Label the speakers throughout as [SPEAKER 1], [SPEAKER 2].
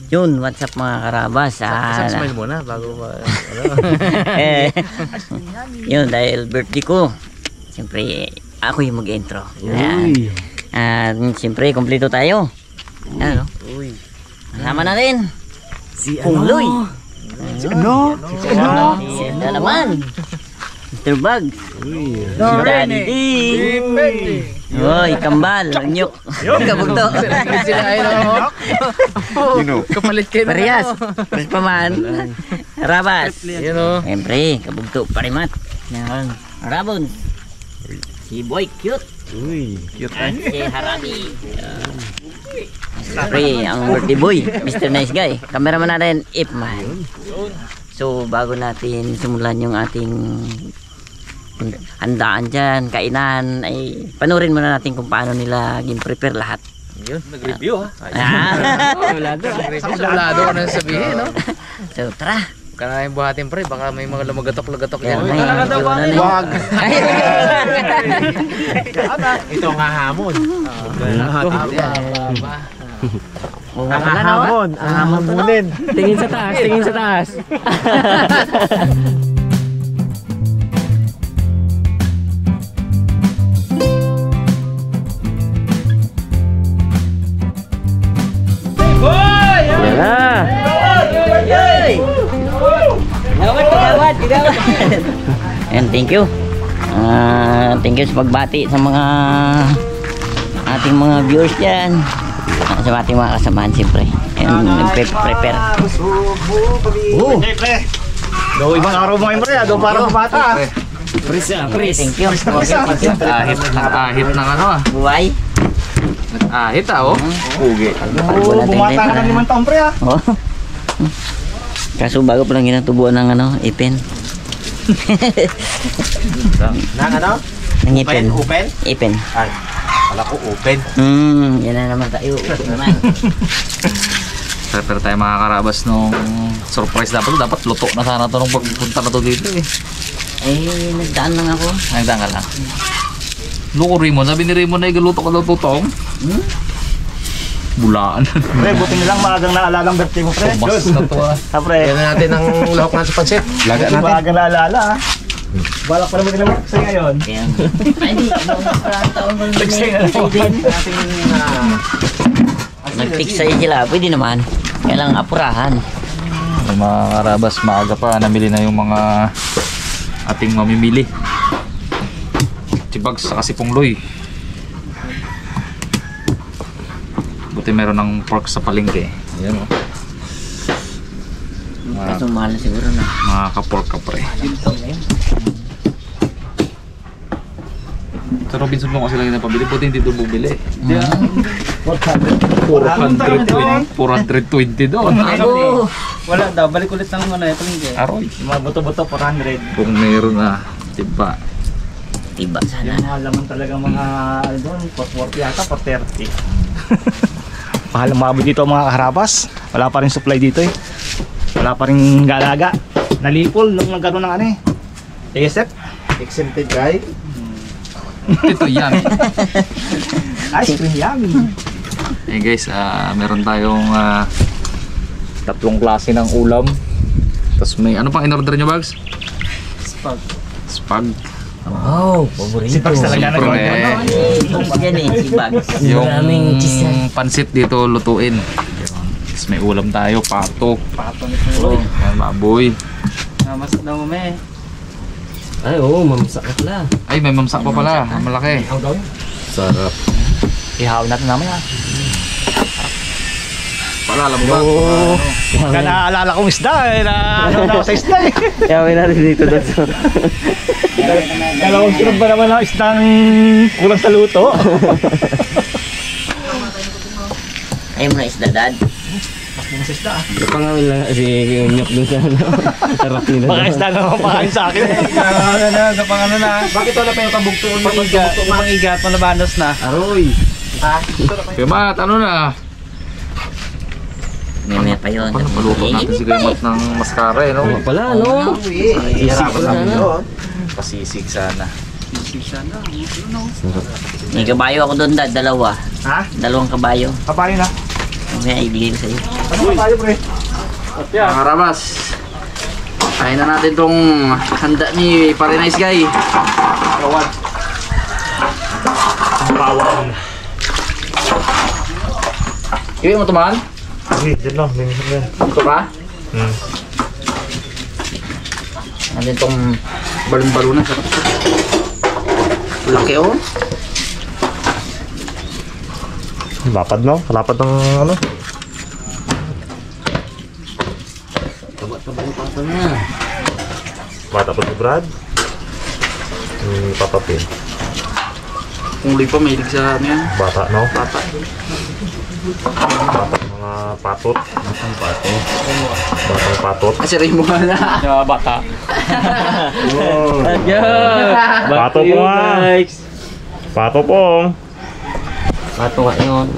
[SPEAKER 1] Yun, what's up mga karabas?
[SPEAKER 2] Isang smile muna bago pa.
[SPEAKER 1] Yun, dahil birthday ko. Siyempre, ako yung mag-intro. Siyempre, kompleto tayo. Ano? Kasama na rin. Si Pungloy.
[SPEAKER 3] Ano?
[SPEAKER 1] Ano naman? Mr. Bug. Daddy D. Hoy, kambal, nyuk. Kabugto.
[SPEAKER 2] Sila ay no. Kapalit kayo.
[SPEAKER 1] Parehas. Pares pa man. Rabas. Siyempre, kabugto, parimat. Rabon. Si Boy Cute.
[SPEAKER 2] Cute
[SPEAKER 1] Si Harabi. Siyempre, ang birthday boy, Mr. Nice Guy. Cameraman natin, Ipman. So, bago natin simulan yung ating handaan dyan, kainan, ay panurin muna natin kung paano nila gin-prepare lahat.
[SPEAKER 2] Yun, nag-review ha.
[SPEAKER 3] Sablado ko na sabihin, no?
[SPEAKER 1] So, tara.
[SPEAKER 3] Huwag ka na yung buhatin pre, baka may mga lumagatok-lagatok yan.
[SPEAKER 1] Wag.
[SPEAKER 2] Ito nga hamon.
[SPEAKER 1] Ang hamon. Ang hamon munin. Tingin sa taas, tingin sa taas. And thank you. Thank you sa pagbati sa mga ating mga viewers dyan. Sa ating mga kasamahan siyempre. And nagpe-prepare.
[SPEAKER 2] Do ibang araw mo ngayon pre, do para mabata.
[SPEAKER 1] Thank you.
[SPEAKER 2] Ahit ng ano ah.
[SPEAKER 1] Buhay.
[SPEAKER 2] Ahit ah oh. Pugi.
[SPEAKER 3] Bumata ka ng 5 taon pre ah.
[SPEAKER 1] Kaso bago pa lang ginatubuan ng ano, ipin.
[SPEAKER 2] Nang ano?
[SPEAKER 1] Ng ipin.
[SPEAKER 2] Open?
[SPEAKER 1] Ipin.
[SPEAKER 2] Ay, wala ko open.
[SPEAKER 1] Yan na naman tayo. Open naman.
[SPEAKER 2] Prepare tayo mga karabas nung surprise dapat luto na sana to nung pagpunta na to dito eh.
[SPEAKER 1] Nagdaan lang ako.
[SPEAKER 2] Nagdaan ka lang. Luko Raymond, sabi ni Raymond na igaluto ka daw tutong. Bulaan.
[SPEAKER 3] Pre, buti nilang maagang naalala ang birthday mo pre.
[SPEAKER 2] Mas na to ah.
[SPEAKER 3] Pre,
[SPEAKER 2] Yan natin ang lahok natin sa pansit. Laga natin.
[SPEAKER 3] maagang naalala ah. Balak pa naman nila mag-say ngayon.
[SPEAKER 1] Ay, di. Parang taon mo na nag-tiksay sila. Pwede naman. Kailangan apurahan.
[SPEAKER 2] Yung mga karabas, maaga pa namili na yung mga ating mamimili. Tibags sa kasi Pungloy. Buti meron ng pork sa palengke. Ayan o.
[SPEAKER 1] Kaso mahal na siguro na.
[SPEAKER 2] Mga ka-pork ka pre. Sa Robinson mo kasi lang yung napabili. Buti hindi doon bumili. 420 doon.
[SPEAKER 3] Wala daw, balik ulit ng ano ito hindi.
[SPEAKER 2] Aroy.
[SPEAKER 3] Yung mga buto-buto 400.
[SPEAKER 2] Kung meron na. Diba?
[SPEAKER 1] Tiba sana.
[SPEAKER 3] Yung mga laman talaga mga ano doon, 440 yata, 430. Mahal ang mabot dito mga kaharabas. Wala pa rin supply dito eh. Wala pa rin galaga. Nalipol nung nagkaroon ng ano eh. ASF.
[SPEAKER 4] Exempted guy.
[SPEAKER 2] Ito yan.
[SPEAKER 3] Ice cream yummy.
[SPEAKER 2] Hey guys, meron tayong tatlong klase ng ulam. Tapos may ano pang in-order nyo bags?
[SPEAKER 3] Spag.
[SPEAKER 2] Spag.
[SPEAKER 1] Wow, paborito.
[SPEAKER 3] Si Pax talaga
[SPEAKER 2] Siyempre,
[SPEAKER 3] nagawa.
[SPEAKER 1] Si Bags.
[SPEAKER 2] yung pansit dito lutuin. Tapos may ulam tayo, pato.
[SPEAKER 3] Pato ni Puro.
[SPEAKER 2] Yan, baboy.
[SPEAKER 3] Masak daw mo eh.
[SPEAKER 1] Ay, oo, mamsak ka pala.
[SPEAKER 2] Ay, may mamsak pa pala. Ang malaki.
[SPEAKER 3] Ang gawin.
[SPEAKER 2] Sarap.
[SPEAKER 3] Ihawin natin namin ha.
[SPEAKER 2] Paalala mo ba?
[SPEAKER 3] Kaya naaalala kong isda eh. Ano na ako sa isda eh.
[SPEAKER 1] Yawin natin dito dito.
[SPEAKER 3] Dalawang sunod ba naman ang isdang kulang sa luto?
[SPEAKER 1] Ayaw mo na isda, Dad.
[SPEAKER 3] Mas mga sa isda ah.
[SPEAKER 1] Pangawin lang si Nyok dun sa sarap nila.
[SPEAKER 3] Baka isda na akong pakain sa akin.
[SPEAKER 4] Ano na? Bakit wala pa yung kabugtuon mo? Yung igat, malabanos na.
[SPEAKER 2] Aroy. Kaya Mat, ano na?
[SPEAKER 1] May pa yun.
[SPEAKER 2] Paano paluto natin si Gaymat ng mascara eh, no?
[SPEAKER 1] Pala, no?
[SPEAKER 2] Hirapan namin yun. Pasisig sana.
[SPEAKER 1] May kabayo ako doon, Dad. Dalawa.
[SPEAKER 3] Ha?
[SPEAKER 1] Dalawang kabayo.
[SPEAKER 3] Papayo na.
[SPEAKER 1] Mamaya ibigay ko sa'yo.
[SPEAKER 3] Ano ba tayo, pre?
[SPEAKER 2] Mga karabas, kain na natin tong handa ni Pare Nice Guy.
[SPEAKER 3] Rawad. Bawang.
[SPEAKER 2] Iwi mo tumahan?
[SPEAKER 3] Sige, dyan lang. Linis mo yan.
[SPEAKER 2] Ito ka? Natin tong balon-balunan. Laki oh.
[SPEAKER 3] Lapad no? Lapad ng ano?
[SPEAKER 2] Taba-taba yung pato niya.
[SPEAKER 3] Bata pa si Brad. Papa Pin.
[SPEAKER 2] Kung ulit pa, mahilig sa ano yan.
[SPEAKER 3] Bata no?
[SPEAKER 2] Pata.
[SPEAKER 3] Bata mga patot. Batang patot. Batang patot.
[SPEAKER 2] Kasi rin mo na.
[SPEAKER 4] Bata.
[SPEAKER 3] Pato po nga. Pato po.
[SPEAKER 1] Pato nga yun.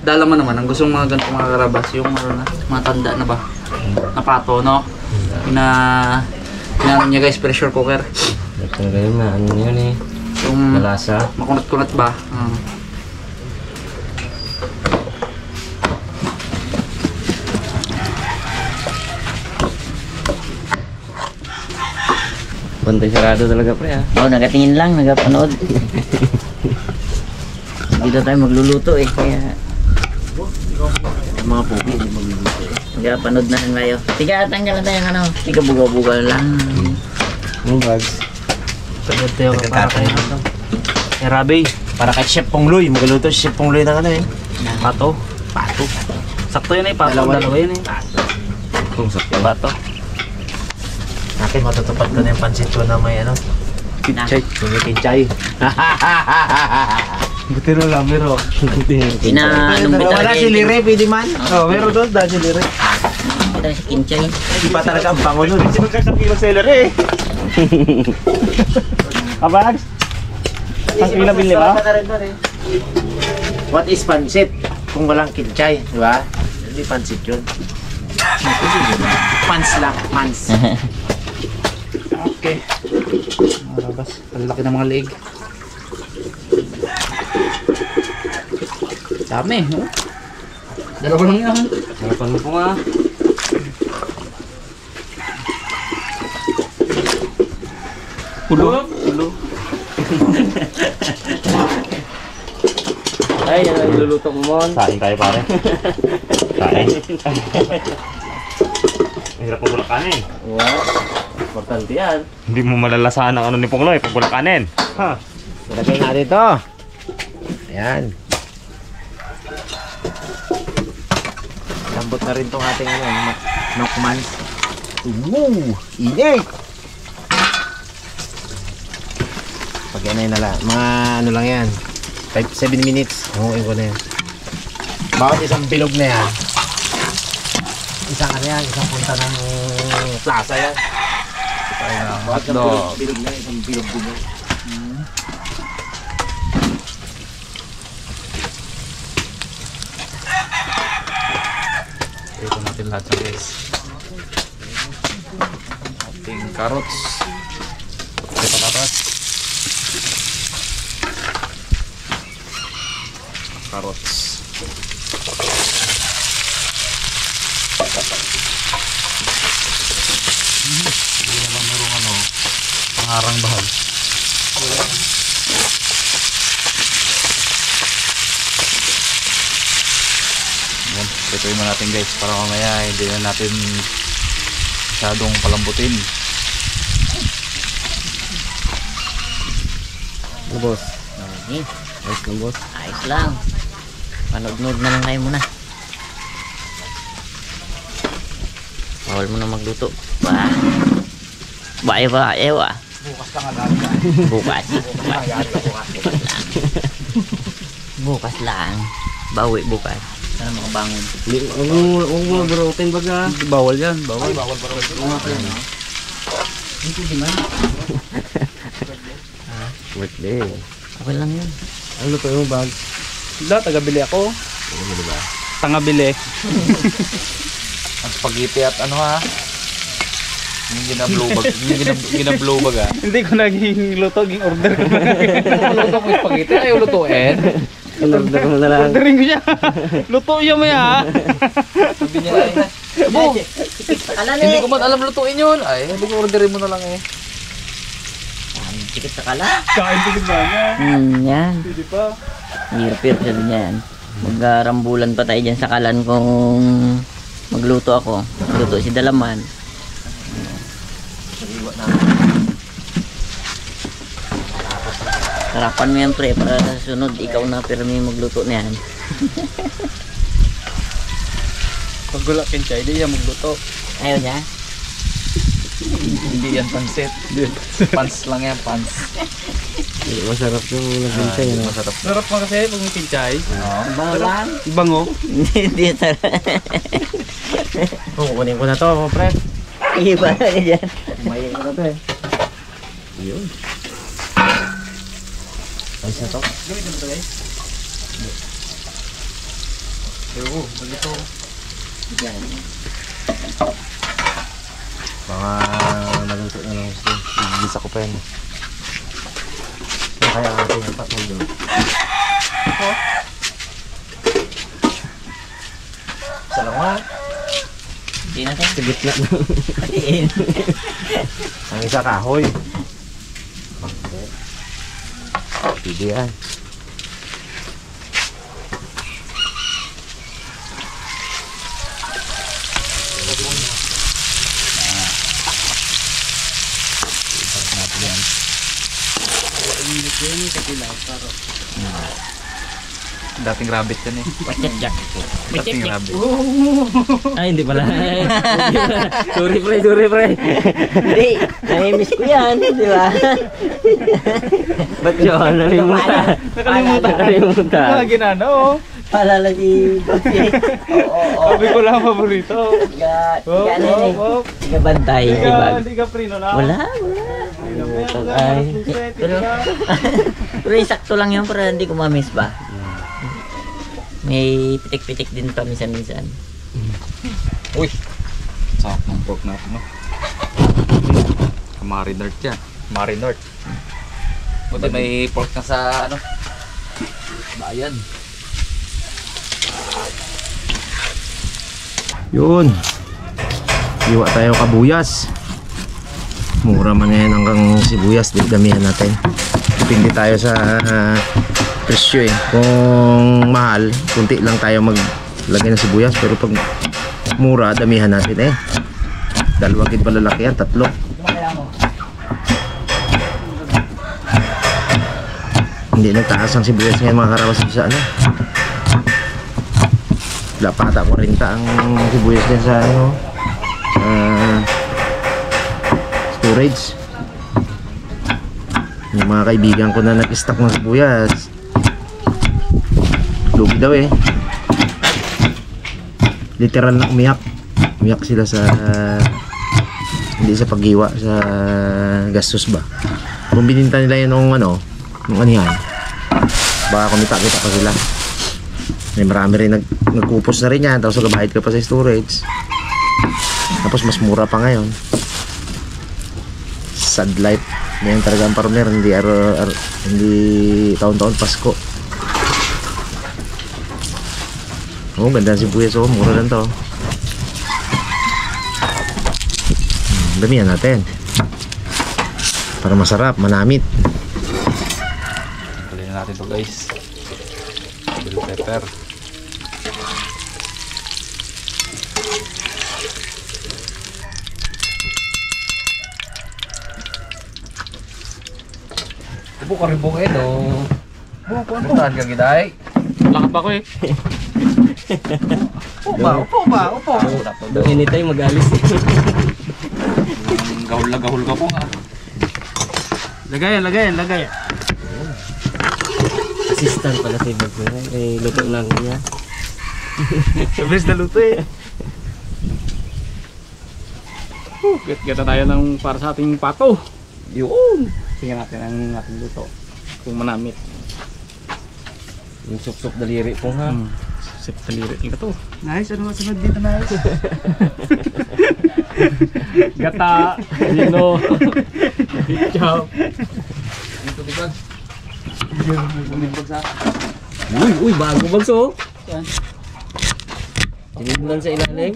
[SPEAKER 2] Dala mo naman, ang gusto mga ganito mga karabas, yung ano na, mga tanda na ba? Na pato, no? Ina niya guys, pressure cooker.
[SPEAKER 1] Ito na yun na, ano yun eh.
[SPEAKER 2] Yung
[SPEAKER 1] Malasa.
[SPEAKER 2] makunat-kunat ba?
[SPEAKER 1] Bantay sarado talaga pre ah. Oo, nagatingin lang, nagapanood. Dito tayo magluluto eh, kaya... Mga pupi, hindi magluluto eh. Nagapanood na lang tayo. Tiga, tanggal na tayo ng ano. Tiga, bugaw-bugaw lang.
[SPEAKER 4] Yung bags. Pagod tayo para kayo ito. Eh, Rabi, para kay Chef Pongloy. Magaluto si Chef Pongloy ng ano eh. Pato. Pato. Sakto yun eh, pato. Dalawa yun eh. Kung sakto. Pato. Natin matutupad ko na yung pansit ko na may ano.
[SPEAKER 1] Kinchay.
[SPEAKER 4] Yung kinchay. Buti rin lang, pero.
[SPEAKER 1] Inaanong kita
[SPEAKER 4] Wala si Lire, pwede man. Oo, meron doon, dahil si Lire.
[SPEAKER 1] Kita si Kinchay.
[SPEAKER 4] Di pa talaga ang pango nun.
[SPEAKER 3] Hindi magkasang kilo celery eh. Abags? Ang kilo bilhin ba?
[SPEAKER 4] What is pansit? Kung walang kinchay, di ba? Hindi pansit yun. Pans lang, pans.
[SPEAKER 2] Okay. Karabas, ang laki ng mga leeg. Dami, oh. Dalawa lang yan.
[SPEAKER 1] Harapan mo po nga.
[SPEAKER 2] Pulo.
[SPEAKER 1] Ay, yan ang luluto mo mon.
[SPEAKER 3] Kain tayo pare. Kain. Mahirap po bulakanin.
[SPEAKER 1] Wow. Importante yan.
[SPEAKER 3] Hindi mo malalasahan ang ano ni Pongloy pag bulakanin. Ha?
[SPEAKER 4] Ilagay natin ito. Ayan. Lambot na rin itong ating ano, nokman. Init! Pag yan ay nala, mga ano lang yan. 5-7 minutes. Hanguin ko na yan. Bawat isang bilog na yan. Isang ano yan, isang punta ng plaza yan. Bawat isang bilog na yan, isang bilog din yan.
[SPEAKER 2] Ito natin lahat sa guys. Ating carrots. Ito carrots. Carrots. Hindi naman merong ano, pangarang bahal. Yan, prituin mo natin guys para mamaya hindi na natin masyadong palambutin.
[SPEAKER 1] Boss. Okay. Ayos lang boss. Ayos lang. Panood-nood na lang kayo muna. Bawal mo na magluto. Ba. Ayaw ah.
[SPEAKER 3] Bukas lang alaga.
[SPEAKER 1] Bukas. Bukas lang. Bawi bukas. Sana makabangon.
[SPEAKER 4] Huwag mo barutin baga.
[SPEAKER 2] Bawal yan, bawal.
[SPEAKER 3] Bawal ba rin?
[SPEAKER 1] Hindi man.
[SPEAKER 4] Birthday.
[SPEAKER 1] Okay lang yun.
[SPEAKER 4] Ano luto yung bag?
[SPEAKER 2] Wala, taga-bili ako. Tanga-bili. Ang spaghetti at ano ha? Yung gina-blowbag. Yung gina-blowbag ha?
[SPEAKER 3] Hindi ko naging luto, naging order ko.
[SPEAKER 2] Luto ko yung spaghetti, ayaw lutuin.
[SPEAKER 1] In-order mo na lang.
[SPEAKER 3] Ordering ko siya. Luto siya maya.
[SPEAKER 2] Sabi niya ay, hindi ko man alam lutuin yun. Ay, sabi ko orderin mo na lang eh.
[SPEAKER 1] Tikit sa kala.
[SPEAKER 3] Kain tigit ba yan?
[SPEAKER 1] Yan.
[SPEAKER 3] Hindi pa.
[SPEAKER 1] Hirpir siya din yan. Magrambulan pa tayo dyan sa kalan kung magluto ako. Luto si Dalaman. Harapan mo yan pre, para sa sunod ikaw na pirmi magluto na yan.
[SPEAKER 2] Pag gulakin siya, hindi siya magluto.
[SPEAKER 1] Ayaw niya?
[SPEAKER 2] Hindi yan pansit. Pans lang yan, pans.
[SPEAKER 4] Masarap yung nagbintay.
[SPEAKER 2] Masarap.
[SPEAKER 3] Sarap mo kasi pag may kinchay.
[SPEAKER 1] Bango lang?
[SPEAKER 3] Bango.
[SPEAKER 1] Hindi sarap.
[SPEAKER 4] Kukunin ko na to, pre.
[SPEAKER 1] Iba na dyan.
[SPEAKER 4] Kumain ko na to eh. Yun. Ayos na to.
[SPEAKER 3] Gawin mo ito guys.
[SPEAKER 2] Oo, magluto.
[SPEAKER 4] Mga naluto na lang gusto. Igisa ko pa yan. Kaya natin yung patulo. Salamat.
[SPEAKER 1] Hindi natin.
[SPEAKER 4] Sa gitna na.
[SPEAKER 1] Patiin.
[SPEAKER 4] Ang isa kahoy. Pwede yan.
[SPEAKER 2] Dating rabbit yan eh.
[SPEAKER 1] Pachat-chat.
[SPEAKER 2] Dating rabbit.
[SPEAKER 4] Ay, hindi pala. Sorry pre.
[SPEAKER 1] Hindi. Namimiss ko yan. Di ba?
[SPEAKER 4] Ba't yun? Nalimutan. Nalimutan.
[SPEAKER 3] Mga ginana oh.
[SPEAKER 1] Paalala si Bossy. Oo.
[SPEAKER 3] Sabi ko lang paborito.
[SPEAKER 1] Tiga bantay.
[SPEAKER 3] Hindi ka prino na.
[SPEAKER 1] Wala. Ay. Pero sakto lang yun para hindi ko ma-miss ba? May pitik-pitik din pa minsan-minsan.
[SPEAKER 2] Uy! Sarap ng pork natin, no? Marinart yan.
[SPEAKER 3] Marinart.
[SPEAKER 2] Buti may pork na sa, ano, bayan.
[SPEAKER 4] Yun. Iwa tayo kabuyas. Mura man yan hanggang sibuyas. Damihan natin. Depende tayo sa presyo eh. Kung mahal, kunti lang tayo maglagay ng sibuyas. Pero pag mura, damihan natin eh. Dalawang kid palalaki yan, 3. Hindi nagtaas ang sibuyas ngayon mga karawas sa ano. Wala pa ata 40 ang sibuyas din sa ano, storage. Yung mga kaibigan ko na nag-stock ng sibuyas, lugi daw eh. Literal na umiyak sila sa hindi sa paghiwa, sa gastos ba. Kung bininta nila yun nung ano, nung anihan, baka kumita pa sila. May marami rin nagkupos na rin yan, tapos nagbayad ka pa sa storage, tapos mas mura pa ngayon. Sad life ngayon talaga ang farmer, hindi hindi taon-taon Pasko. Oh, ganda si sibuyas, oh, mura lang to. Damihan natin para masarap, manamit.
[SPEAKER 2] Kalinin natin to guys. Bell pepper. Upo ka rin bukid o. Puntahan ka giday.
[SPEAKER 3] Lakad pa ko eh. Upo.
[SPEAKER 4] Doon anytime mag-alis.
[SPEAKER 2] Gahul ka po nga.
[SPEAKER 3] Lagay.
[SPEAKER 4] Assistant pala si Bob. Eh, luto lang niya.
[SPEAKER 3] Sabes na luto eh. Kita tayo ng para sa ating pato. Yun. Tingnan natin ang ating luto. Kung manamit.
[SPEAKER 4] Yung sup-sup daliri po ha.
[SPEAKER 3] Sip taliri ka to.
[SPEAKER 2] Nice, ano masunod dito na?
[SPEAKER 3] Gata. Lino. Chop.
[SPEAKER 2] Dito di ba? Bumibag sa
[SPEAKER 4] Uy, bago bagso.
[SPEAKER 2] Yan.
[SPEAKER 4] Tinignan sa ilalim.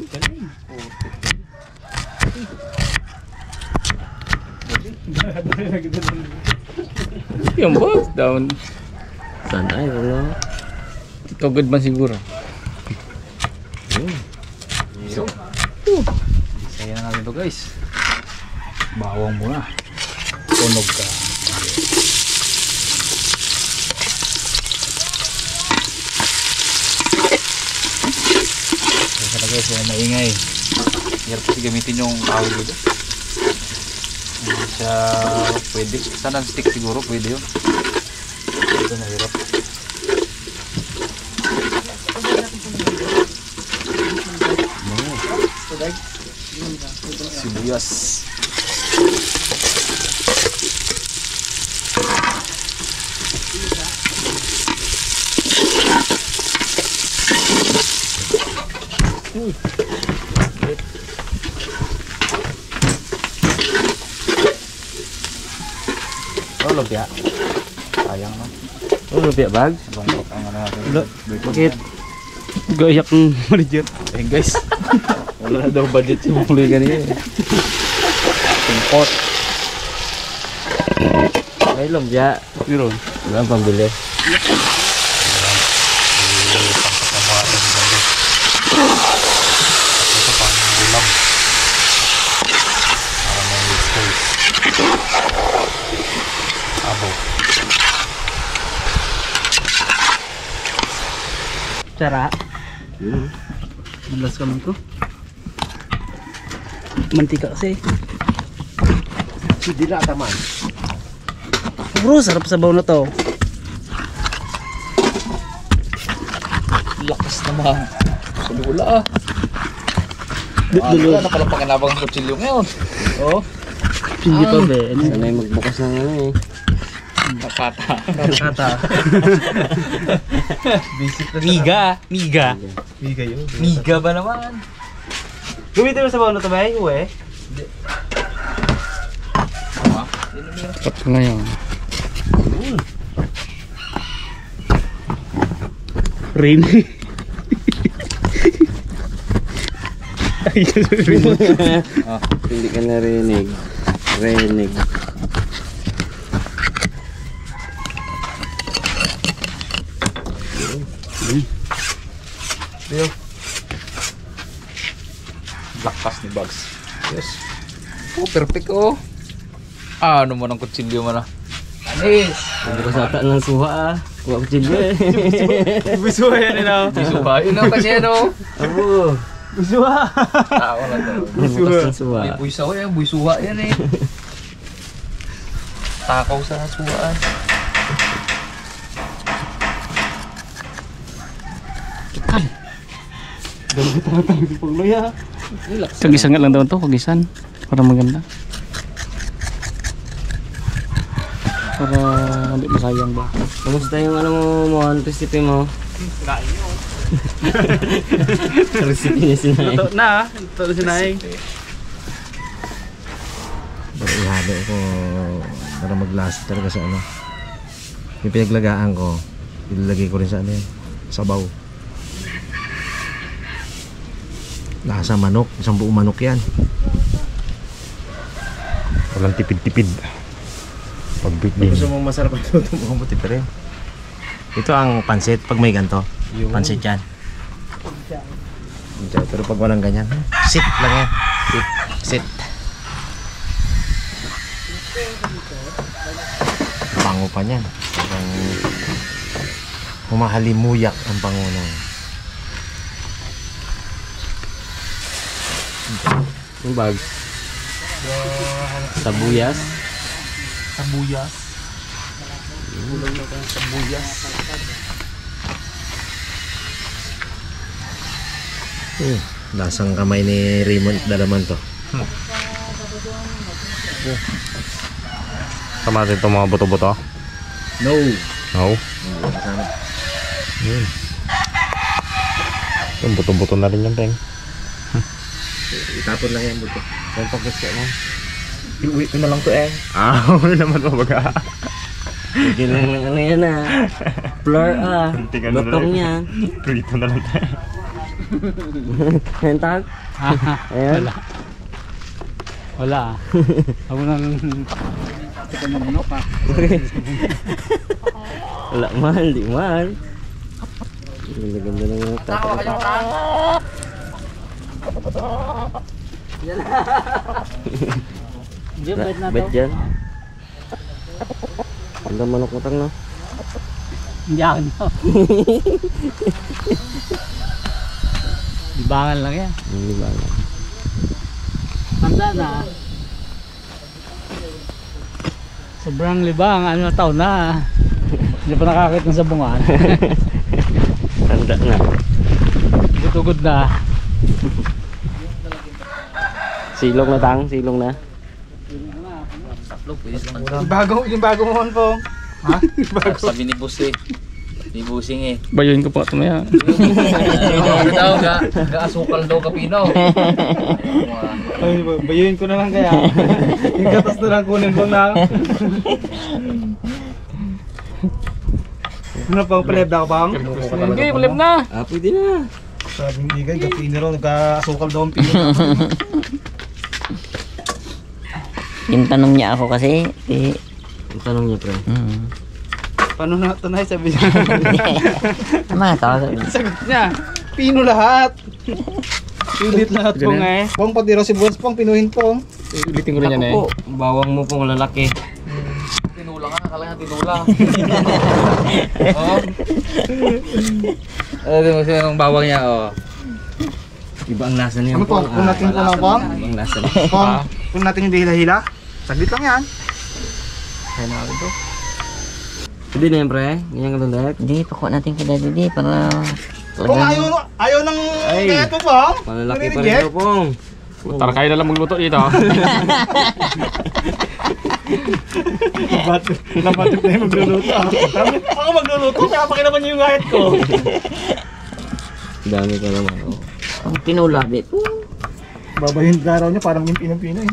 [SPEAKER 2] Yung box down.
[SPEAKER 4] Saan ay, wala.
[SPEAKER 2] Tugod man siguro. Saya na natin to guys. Bawang muna. Tunog ka. Kaya na guys, yung maingay. Hirap kasi gamitin yung tawag dito. Hindi siya pwede. Sana stick siguro, pwede yun. Ito mahirap. Sibuyas. Oh, lumpia. Sayang na.
[SPEAKER 4] Oh, lumpia bag?
[SPEAKER 2] Bangkok ang ano natin.
[SPEAKER 4] Bakit?
[SPEAKER 3] Gayak ng manager.
[SPEAKER 2] Eh guys.
[SPEAKER 4] Wala na daw budget yung muli ganyan.
[SPEAKER 2] Import.
[SPEAKER 4] Ay, lumpia.
[SPEAKER 2] Pero,
[SPEAKER 4] Wala ang pambili.
[SPEAKER 2] ito pang ulam. Para may space. Abo.
[SPEAKER 3] Cara.
[SPEAKER 2] Malas ka man to.
[SPEAKER 3] Mantika kasi.
[SPEAKER 4] Hindi na taman.
[SPEAKER 3] Bro, sarap sabaw na to.
[SPEAKER 2] Lakas naman. Kulula ah. Ano na pala pakinabang ang kutsilyo ngayon? Oo.
[SPEAKER 3] Hindi pa be.
[SPEAKER 4] Sanay magbukas ng ano eh.
[SPEAKER 2] Nakata.
[SPEAKER 3] Kata.
[SPEAKER 2] Miga. Miga.
[SPEAKER 3] Biga yun.
[SPEAKER 2] Miga ba naman?
[SPEAKER 3] Gamitin mo sabaw na to ba? Uwe.
[SPEAKER 2] Cut na yun.
[SPEAKER 3] Rain.
[SPEAKER 4] Hindi ka narinig. Renig.
[SPEAKER 2] Lakas ni Bugs. Yes. Oh, perfect oh. Ano mo ng kutsilyo mo na? Anis!
[SPEAKER 4] Hindi ko sata ng suha ah. Kuha ko chilyo eh.
[SPEAKER 3] Busuha yan na.
[SPEAKER 2] Bisuha. Yun na kasi ano.
[SPEAKER 4] Abo.
[SPEAKER 3] Busuha.
[SPEAKER 2] Tao na to.
[SPEAKER 4] Bukas ng suha.
[SPEAKER 2] May buisaw yan. Buisuha yan eh. Takaw sa suhaan.
[SPEAKER 3] Kagisan nga lang daw to, kagisan. Para maganda. Para hindi masayang ba.
[SPEAKER 4] Kamusta yung ano mo, recipe mo? Recipe niya sinay.
[SPEAKER 3] Ito na, ito na sinay.
[SPEAKER 5] Ihalo ko para mag-last talaga sa ano. Yung pinaglagaan ko, ilalagay ko rin sa ano yan, sabaw. Lasa manok, isang buong manok yan. Walang tipid-tipid. Pag-big
[SPEAKER 4] Gusto mong masarap ang luto mo, buti pa rin.
[SPEAKER 5] Ito ang pansit pag may ganito. Pansit yan. Pero pag walang ganyan, sit lang yan. Sit. Bango pa niyan. Parang humahalimuyak ang bango ng
[SPEAKER 4] Yung bag. Sabuyas.
[SPEAKER 2] Sabuyas.
[SPEAKER 5] lasang kamay ni Raymond Dalaman to. Tama natin itong mga buto-buto?
[SPEAKER 4] No.
[SPEAKER 5] No.
[SPEAKER 4] Kasama.
[SPEAKER 5] Yung buto-buto na rin yan, Teng.
[SPEAKER 4] Itapon lang yan buto. Kung pagkasya mo.
[SPEAKER 3] Iuwi ko na lang to eh.
[SPEAKER 5] Ah, naman mabaga. Sige lang ng ano yan ah. Floor ah. Lutong yan.
[SPEAKER 3] Prito na lang tayo.
[SPEAKER 5] Ayan tag. Ayan.
[SPEAKER 4] Wala. Ako nang... Tika mo manok ha.
[SPEAKER 5] Wala man, di man. Ganda-ganda ng mga tatawa. Bet dyan. Ganda manok utang no?
[SPEAKER 4] Yan. Libangan lang yan.
[SPEAKER 5] Hindi ba?
[SPEAKER 4] Tanda na. Sobrang libang, ano na taon na. Hindi pa nakakit ng sabungan.
[SPEAKER 5] Tanda na.
[SPEAKER 4] Tugod na.
[SPEAKER 5] Silong na tang, silong na.
[SPEAKER 3] Yung bago mo po. Ha?
[SPEAKER 2] Sabi ni Boss eh. Ni Busing eh.
[SPEAKER 4] Bayuin ko pa ito maya.
[SPEAKER 2] Ano daw ga-asukal daw kapino.
[SPEAKER 3] Ay, bayuin ko na lang kaya. Yung gatas na lang kunin ko na. Ano pang palib na ka bang?
[SPEAKER 4] Hindi, malib na.
[SPEAKER 5] Ah, pwede na.
[SPEAKER 3] Sabi hindi kayo, kapino raw, nagkasukal daw ang pino.
[SPEAKER 1] Yung tanong niya ako kasi,
[SPEAKER 5] Ang tanong niya pre.
[SPEAKER 3] Paano na ito na sabi niya?
[SPEAKER 1] tama ka.
[SPEAKER 3] Sagot niya, pino lahat. Pilit lahat po nga eh. Pong pati raw si Boss Pong, pinuhin po.
[SPEAKER 4] Ulitin ko rin yan eh.
[SPEAKER 5] Po, bawang mo pong lalaki.
[SPEAKER 2] Tinula ka, akala nga tinula. Oo. Ano mo siya ng bawang niya, oh.
[SPEAKER 5] Iba ang lasa niya.
[SPEAKER 3] Ano po, kung natin ko lang Pong?
[SPEAKER 5] Iba ang lasa niya.
[SPEAKER 3] Pong, kung natin hindi hila-hila, saglit lang yan.
[SPEAKER 2] Kaya na ito.
[SPEAKER 5] Pwede na yan pre. Ganyan ka tulit.
[SPEAKER 1] Hindi, pakuha natin kay Daddy D para...
[SPEAKER 3] Pong, ayaw ng kaya ito Pong.
[SPEAKER 5] Malalaki pa rin ito pong.
[SPEAKER 4] Tara kayo na lang magluto dito.
[SPEAKER 3] Labatot na yung magluluto. Ako magluluto, kaya pakilaman niyo yung gayat ko.
[SPEAKER 5] Dami pa naman. Oh.
[SPEAKER 1] Ang tinula dito.
[SPEAKER 3] Babayin ka raw niya, parang yung pinong-pino eh.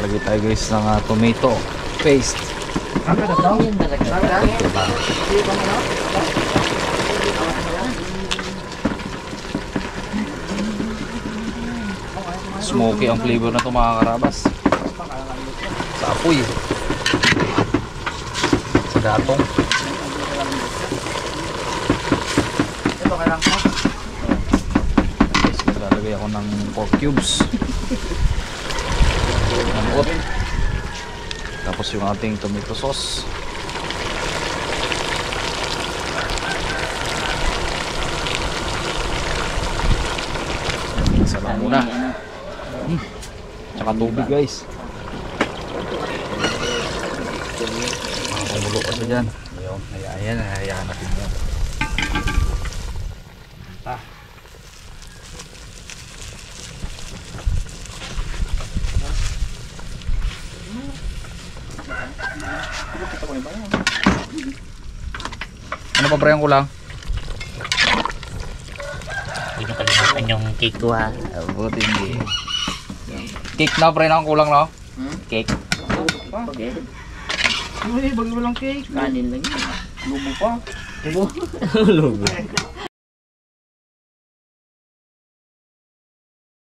[SPEAKER 2] Lagay tayo guys ng tomato paste. Smoky ang flavor na ito mga karabas. Sa apoy. Sa gatong. Guys, maglalagay ako ng pork cubes. Manot. Tapos yung ating tomato sauce. Isa lang muna. Tsaka tubig guys. Makakumulo pa siya dyan. Ayun, hayaan natin yan. Ano pa pre ang kulang?
[SPEAKER 1] Hindi na kalimutan yung cake ko ha.
[SPEAKER 2] Buti hindi. Cake na pre na ang kulang no?
[SPEAKER 1] Cake.
[SPEAKER 3] Uy, bago walang cake.
[SPEAKER 1] Kanin lang yun.
[SPEAKER 3] Lubo pa.
[SPEAKER 5] Lugo.